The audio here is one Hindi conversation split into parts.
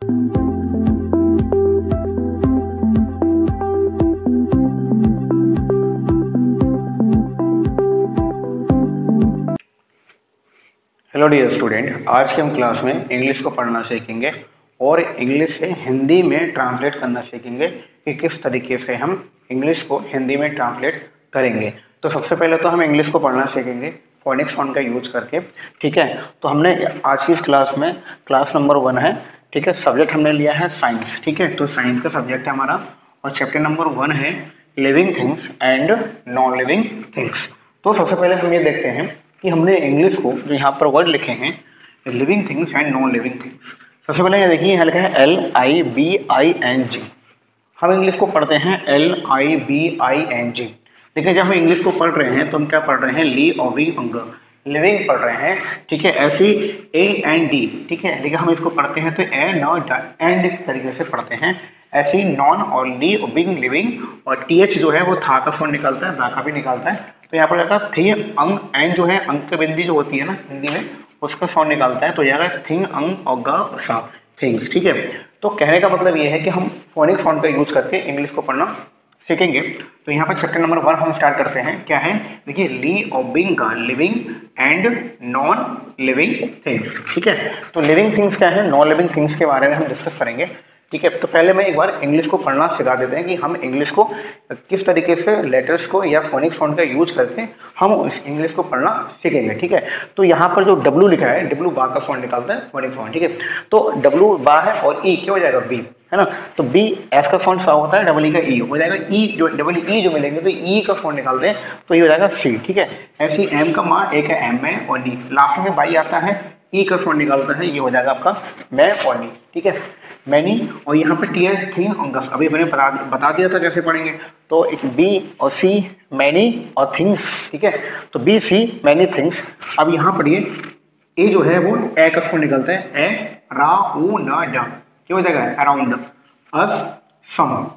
हेलो डियर स्टूडेंट, आज के हम क्लास में इंग्लिश को पढ़ना सीखेंगे और इंग्लिश से हिंदी में ट्रांसलेट करना सीखेंगे कि किस तरीके से हम इंग्लिश को हिंदी में ट्रांसलेट करेंगे। तो सबसे पहले तो हम इंग्लिश को पढ़ना सीखेंगे फोनिक्स फॉन्ट का यूज करके। ठीक है, तो हमने आज की इस क्लास में क्लास नंबर 1 है। ठीक है, सब्जेक्ट हमने लिया है साइंस। ठीक है, तो साइंस का सब्जेक्ट है हमारा और चैप्टर नंबर 1 है living things and non living things. तो सबसे पहले हम ये देखते हैं कि हमने इंग्लिश को जो यहाँ पर वर्ड लिखे हैं living things and non living things. सबसे पहले ये देखिए यहाँ लिखा है LIVING। हम इंग्लिश को पढ़ते हैं LIVING। देखिए, जब हम इंग्लिश को पढ़ रहे हैं तो हम क्या पढ़ रहे हैं, लिविंग पढ़ रहे हैं। ठीक है, ऐसी AND। ठीक है, लेकिन हम इसको पढ़ते हैं तो एंड तरीके से पढ़ते हैं। ऐसी नॉन और लिविंग और TH जो है वो था का साउंड निकलता है, दा का भी निकलता है। तो यहाँ पर रहता है थी अंग एंड जो है अंक बिंदी जो होती है ना हिंदी में उसका साउंड निकालता है। तो यहाँ थिंग अंग और गा सा थिंग्स। ठीक है, तो कहने का मतलब ये है कि हम फोनिक्स फॉन्ट का यूज करके इंग्लिश को पढ़ना सीखेंगे। तो यहाँ पर चैप्टर नंबर 1 हम स्टार्ट करते हैं। क्या है, देखिए living and non living things. ठीक है, तो लिविंग थिंग्स क्या है, नॉन लिविंग थिंग्स के बारे में हम डिस्कस करेंगे। ठीक है, तो पहले मैं एक बार इंग्लिश को पढ़ना सिखा देते हैं कि हम इंग्लिश को किस तरीके से लेटर्स को या फोनिक्स फॉन्ट का यूज करके हम उस इंग्लिश को पढ़ना सीखेंगे। ठीक है, तो यहाँ पर जो W लिखा है, W बा का साउंड निकालता है फोनिक्स फॉन्ट। ठीक है, तो W बा है और E क्या हो जाएगा, B है ना। तो B S का साउंड सा होता है, डबल E का E हो जाएगा। E जो डबल E जो मिलेंगे तो E का साउंड निकालते हैं तो ये हो जाएगा C। ठीक है, ऐसी M का माँ एक है M में और D, लास्ट में बाई आता है E का साउंड निकालता है, ये हो जाएगा आपका मैं और नी। ठीक है, मैनी और यहाँ पे TH थिंग अंगस अभी मैंने बता दिया था कैसे पढ़ेंगे। तो एक B और C मैनी और थिंग्स। ठीक है, तो B C मैनी थिंग्स। अब यहाँ पढ़िए ए जो है वो ए का साउंड निकलता है, ए रा ऊ ना डा, क्या हो जाएगा, around us some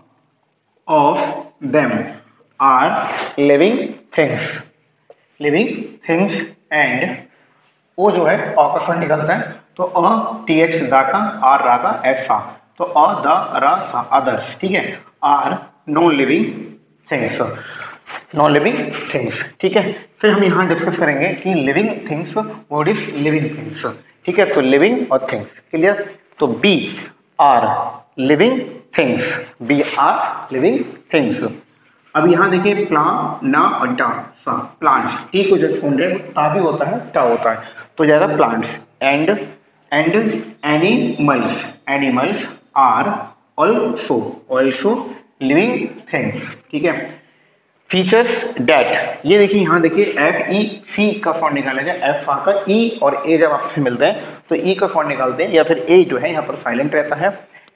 of them are living things and वो जो है अ का साउंड निकलता है। तो TH दा का, आर रा का, एस सा, तो द रा सा अदर्स। ठीक है, आर नॉन लिविंग थिंग्स। ठीक है, फिर हम यहाँ डिस्कस करेंगे कि living things, what is living things. ठीक है, तो लिविंग और थिंग्स क्लियर। तो B आर लिविंग थिंग्स। अब यहाँ देखिए प्लान ना और डा सा, प्लांट्स। टी को जब सुन रहे ता भी होता है टा होता है तो जाएगा plants. And animals are also living things. ठीक है, फीचर्स डेट, ये देखिए यहाँ देखिए FEC का साउंड निकाला जाए, F का E और A जब आपस में मिलते हैं तो E का साउंड निकालते हैं, या फिर A जो है यहाँ पर साइलेंट रहता है।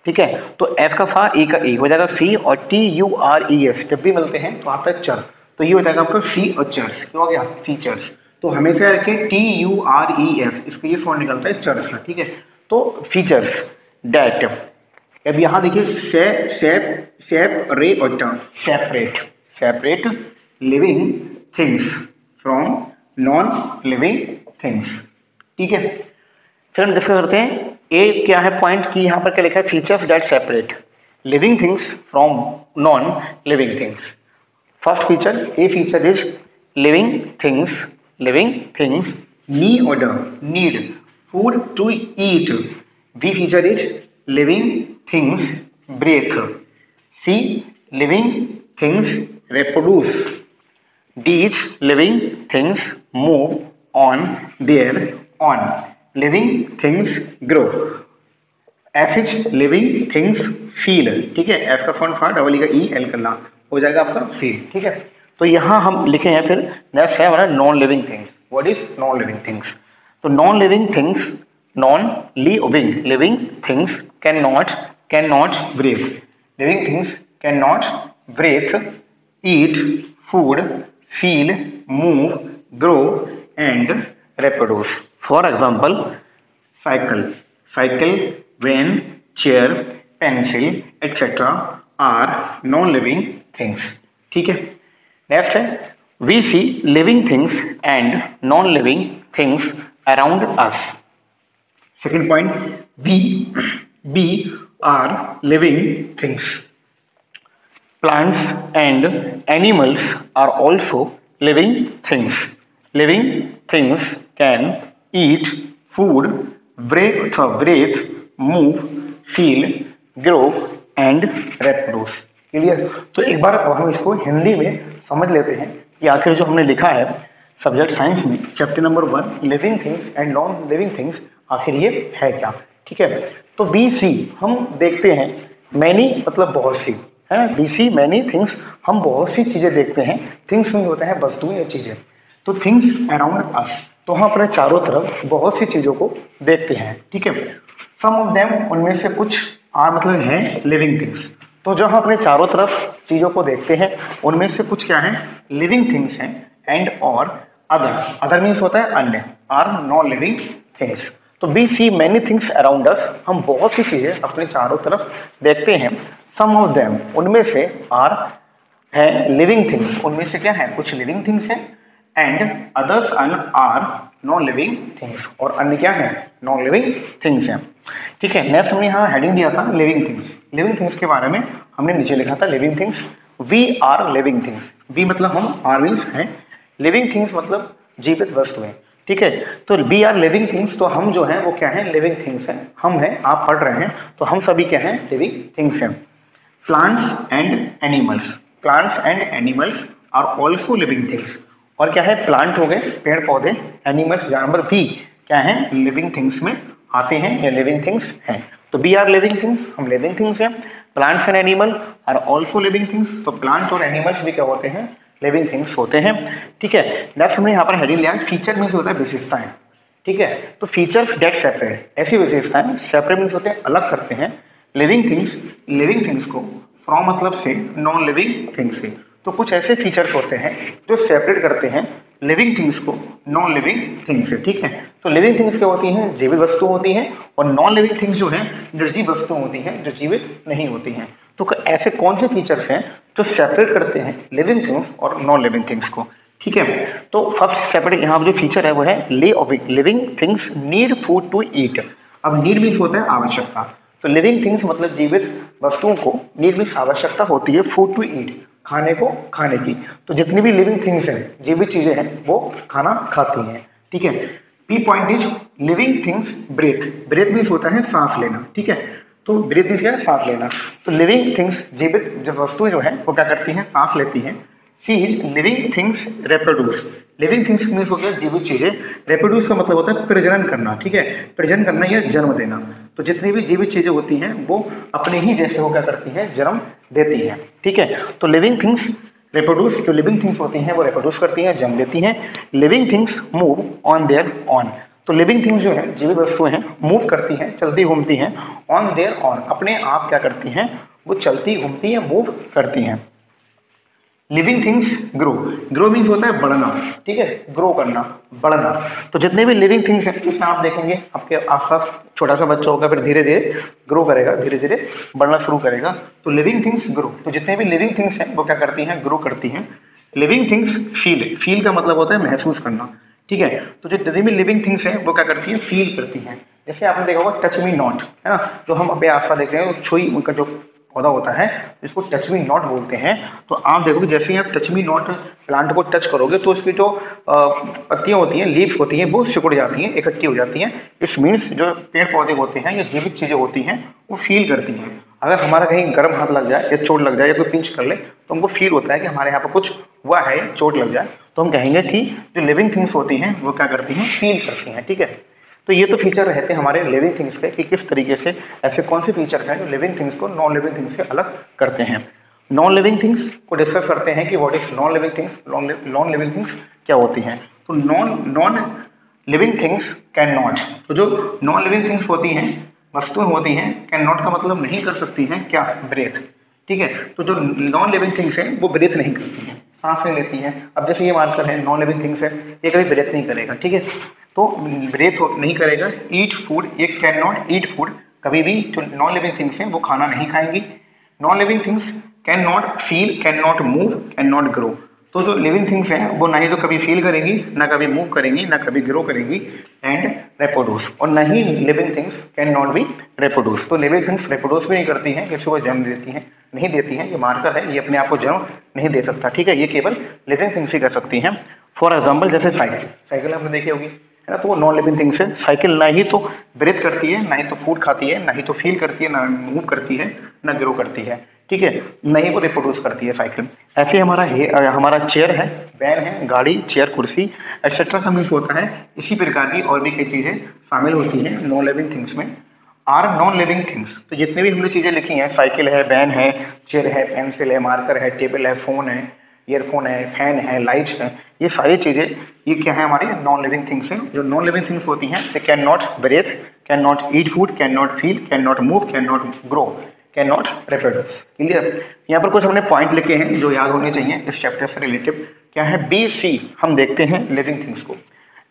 ठीक है, तो F का फा E का E हो जाएगा C और TURES जब भी मिलते हैं तो आता है चर, तो ये हो जाएगा आपका फीचर्स। क्या हो गया, फीचर्स। तो हमेशा रखे TURES, इसको ये साउंड निकलता है चर का। ठीक है, तो फीचर्स डेट। अब यहाँ देखिए separate living things from non living things. ठीक है, फिर हम डिस्कस करते हैं ए क्या है पॉइंट की, यहाँ पर क्या लिखा है, features that separate living things from non living things. First feature, A feature is living things need food to eat. B feature is living things breathe. C living things reproduce. D is living things move on their own. Living things grow. F is living things feel. ठीक है, F का फॉन्ट फा, डबल ई का E, L करना हो जाएगा आपका फील। ठीक है, तो यहाँ हम लिखे हैं फिर नेक्स्ट है हमारा non living things. What is non living things, तो non living things can not breathe. Living things can not breathe, eat, food, feel, move, grow and reproduce. For example, cycle, van, chair, pencil, etc. are non-living things. ठीक है, नेक्स्ट है we see living things and non-living things around us. Second point, B are living things. Plants and animals are also living things. Living things can eat food, breathe, move, feel, grow and reproduce. Clear? तो एक बार अब हम इसको हिंदी में समझ लेते हैं कि आखिर जो हमने लिखा है सब्जेक्ट साइंस में chapter number 1 living things and non living things, आखिर ये है क्या। ठीक है, तो बी सी हम देखते हैं, मैनी मतलब बहुत सी है ना, वी सी मैनी थिंग्स हम बहुत सी चीजें देखते हैं, थिंग्स में होता है वस्तुएं या चीजें, तो थिंग्स अराउंड अस, तो हम अपने चारों तरफ बहुत सी चीजों को देखते हैं। ठीक है, सम ऑफ देम उनमें से कुछ आर मतलब है लिविंग थिंग्स, तो जो हम अपने चारों तरफ चीजों को देखते हैं उनमें से कुछ क्या है लिविंग थिंग्स हैं, एंड और अदर मीन्स होता है अन्य, आर नॉन लिविंग थिंग्स। तो we see many things around us, हम बहुत सी चीजें अपने चारों तरफ देखते हैं। सम ऑफ देम उनमें से आर है लिविंग थिंग्स, उनमें से क्या है कुछ लिविंग थिंग्स है, and others are non living things, और अन्य क्या है नॉन लिविंग थिंग्स है। ठीक है, नेक्स्ट हमने यहाँ हेडिंग दिया था लिविंग थिंग्स, लिविंग थिंग्स के बारे में हमने नीचे लिखा था living things, we are living things, we मतलब हम, आर मीन्स है, लिविंग थिंग्स मतलब जीवित वस्तुएं। ठीक है, तो वी आर लिविंग थिंग्स, तो हम जो है वो क्या है लिविंग थिंग्स हैं, हम हैं, आप पढ़ रहे हैं तो हम सभी क्या हैं लिविंग थिंग्स हैं। Plants and animals, plants and animals are also living things, और क्या है प्लांट हो गए पेड़ पौधे, एनिमल्स जानवर भी क्या है लिविंग थिंग्स में आते हैं या लिविंग थिंग्स हैं। तो वी आर लिविंग थिंग्स, हम लिविंग थिंग्स हैं, plants and animal are also living things, तो प्लांट और एनिमल्स भी क्या होते हैं लिविंग थिंग्स होते हैं। ठीक है, नेक्स्ट हमने यहाँ पर हेडिंग लिया फीचर मीन्स होता है विशेषताएं। ठीक है, तो फीचर्स गेट सेपरेट, ऐसी विशेषताएं सेपरेट मीन्स होते हैं अलग करते हैं लिविंग थिंग्स को फ्रॉम मतलब से नॉन लिविंग थिंग्स से। तो कुछ ऐसे फीचर्स होते हैं जो सेपरेट करते हैं लिविंग थिंग्स को नॉन लिविंग थिंग्स से। ठीक है, तो लिविंग थिंग्स क्या होती हैं जीवित वस्तु होती हैं, और नॉन लिविंग थिंग्स जो है निर्जीव वस्तु होती हैं जो जीवित नहीं होती हैं। तो ऐसे कौन से फीचर्स हैं जो सेपरेट करते हैं लिविंग थिंग्स और नॉन लिविंग थिंग्स को। ठीक है, तो फर्स्ट सेपरेट यहाँ जो फीचर है वो है living things need food to eat. अब नीड मीन्स होता है आवश्यकता, तो लिविंग थिंग्स मतलब जीवित वस्तुओं को नीड मीन्स आवश्यकता होती है फूड टू ईट, खाने को खाने की। तो जितनी भी लिविंग थिंग्स हैं जीवित चीजें हैं वो खाना खाती हैं। ठीक है, P point is living things breathe, breathe means होता है सांस लेना। ठीक है, तो ब्रेथ मीन्स क्या है सांस लेना, तो लिविंग थिंग्स जीवित जो वस्तुएं जो है वो क्या करती हैं सांस लेती हैं। C is living things reproduce, living things means हो गया जीवित चीजें, रेप्रोड्यूस का मतलब होता है प्रजनन करना। ठीक है, प्रजनन करना या जन्म देना, तो जितनी भी जीवित चीजें होती हैं वो अपने ही जैसे वो क्या करती हैं जन्म देती हैं। ठीक है, तो लिविंग थिंग्स रेप्रोड्यूस, जो लिविंग थिंग्स होती हैं वो रेप्रोड्यूस करती हैं जन्म देती हैं। Living things move on their on, तो लिविंग थिंग्स जो है जीवित वस्तुएं हैं मूव करती हैं चलती घूमती हैं, ऑन देयर ऑन अपने आप क्या करती हैं वो चलती घूमती हैं मूव करती हैं। Living things grow, grow means होता है बढ़ना। ठीक है, ग्रो करना बढ़ना, तो जितने भी लिविंग थिंग्स हैं उसमें आप देखेंगे आपके आसपास छोटा सा बच्चा होगा फिर धीरे धीरे ग्रो करेगा, धीरे धीरे बढ़ना शुरू करेगा, तो लिविंग थिंग्स ग्रो, तो जितने भी लिविंग थिंग्स हैं वो क्या करती हैं ग्रो करती हैं। लिविंग थिंग्स फील, फील का मतलब होता है महसूस करना। ठीक है, तो जो जितनी भी लिविंग थिंग्स हैं वो क्या करती हैं फील करती हैं। जैसे आपने देखा होगा टच मी नॉट, है ना, जो हम अपने आसपास देख रहे हैं छुई उनका जो पौधा होता है जिसको टच मी नॉट बोलते हैं, तो आप देखोगे जैसे ही आप टच मी नॉट प्लांट को टच करोगे तो उसकी जो पत्तियां होती हैं लीव्स होती हैं वो सिकुड़ जाती हैं, इकट्ठी हो जाती हैं। इस मीन्स जो पेड़ पौधे होते हैं या जीवित चीजें होती हैं वो फील करती हैं। अगर हमारा कहीं गर्म हाथ लग जाए या चोट लग जाए या कोई पिंच कर ले तो हमको फील होता है कि हमारे यहाँ पर कुछ हुआ है, चोट लग जाए, तो हम कहेंगे कि जो लिविंग थिंग्स होती हैं वो क्या करती हैं फील करती हैं। ठीक है, तो ये तो फीचर रहते हैं हमारे लिविंग थिंग्स पे कि किस तरीके से ऐसे कौन से फीचर्स हैं जो लिविंग थिंग्स को नॉन लिविंग थिंग्स से अलग करते हैं। नॉन लिविंग थिंग्स को डिस्कस करते हैं कि what is non living things, non living things क्या होती हैं। तो non living things can not, तो जो नॉन लिविंग थिंग्स होती हैं वस्तुएं होती हैं कैन नॉट का मतलब नहीं कर सकती हैं क्या ब्रेथ। ठीक है, तो जो नॉन लिविंग थिंग्स हैं वो ब्रेथ नहीं करती हैं, सांस नहीं लेती हैं। अब जैसे ये मानकर है नॉन लिविंग थिंग्स है, ये कभी ब्रेथ नहीं करेगा। ठीक है, तो ब्रेथ नहीं करेगा। ईट फूड, ये कैन नॉट ईट फूड, कभी भी जो नॉन लिविंग थिंग्स हैं वो खाना नहीं खाएंगी। Non living things can not feel, can not move, can not grow, तो जो लिविंग थिंग्स हैं वो ना ही तो कभी फील करेंगी, ना कभी मूव करेंगी, ना कभी ग्रो करेंगी एंड रिप्रोड्यूस, और ना ही living things can not be reproduce. तो लिविंग थिंग्स रिप्रोड्यूस भी नहीं करती हैं, किसी को जन्म देती हैं नहीं देती हैं, ये मार्कर है, ये अपने आप को जन्म नहीं दे सकता, ठीक है, ये केवल लिविंग थिंग्स ही कर सकती हैं। फॉर एग्जाम्पल जैसे साइकिल, साइकिल आपने देखी होगी है ना, तो वो नॉन लिविंग थिंग्स है। साइकिल ना ही तो ब्रीथ करती है, ना ही तो फूड खाती है, ना ही तो फील करती है, ना मूव करती है, ना ग्रो करती है, ठीक है, नहीं वो रिप्रोड्यूस करती है साइकिल। ऐसे हमारा चेयर है, वैन है, गाड़ी, चेयर, कुर्सी एक्सेट्रा सब यूज होता है। इसी प्रकार की और भी कई चीजें शामिल होती हैं नॉन लिविंग थिंग्स में। आर नॉन लिविंग थिंग्स, तो जितने भी हमने चीजें लिखी हैं, साइकिल है, वैन है, चेयर है, पेंसिल है, मार्कर है, टेबल है, फोन है, ईयरफोन है, फैन है, लाइट्स है, ये सारी चीजें ये क्या है, हमारी नॉन लिविंग थिंग्स हैं। जो नॉन लिविंग थिंग्स होती हैं they can not breathe, can not eat food, can not feel, can not move, can not grow, can not reproduce. Clear? यहाँ पर कुछ हमने पॉइंट लिखे हैं जो याद होने चाहिए इस चैप्टर से रिलेटिव। क्या है? बी सी हम देखते हैं लिविंग थिंग्स को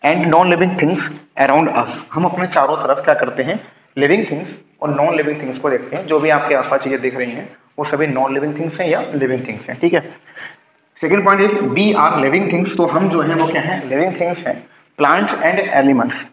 and non living things around us, हम अपने चारों तरफ क्या करते हैं, लिविंग थिंग्स और नॉन लिविंग थिंग्स को देखते हैं। जो भी आपके आसपास चीजें दिख रही हैं वो सभी नॉन लिविंग थिंग्स हैं या लिविंग थिंग्स हैं, ठीक है। Second point is B are living things, तो हम जो है वो क्या है, लिविंग थिंग्स हैं। Plants and animals,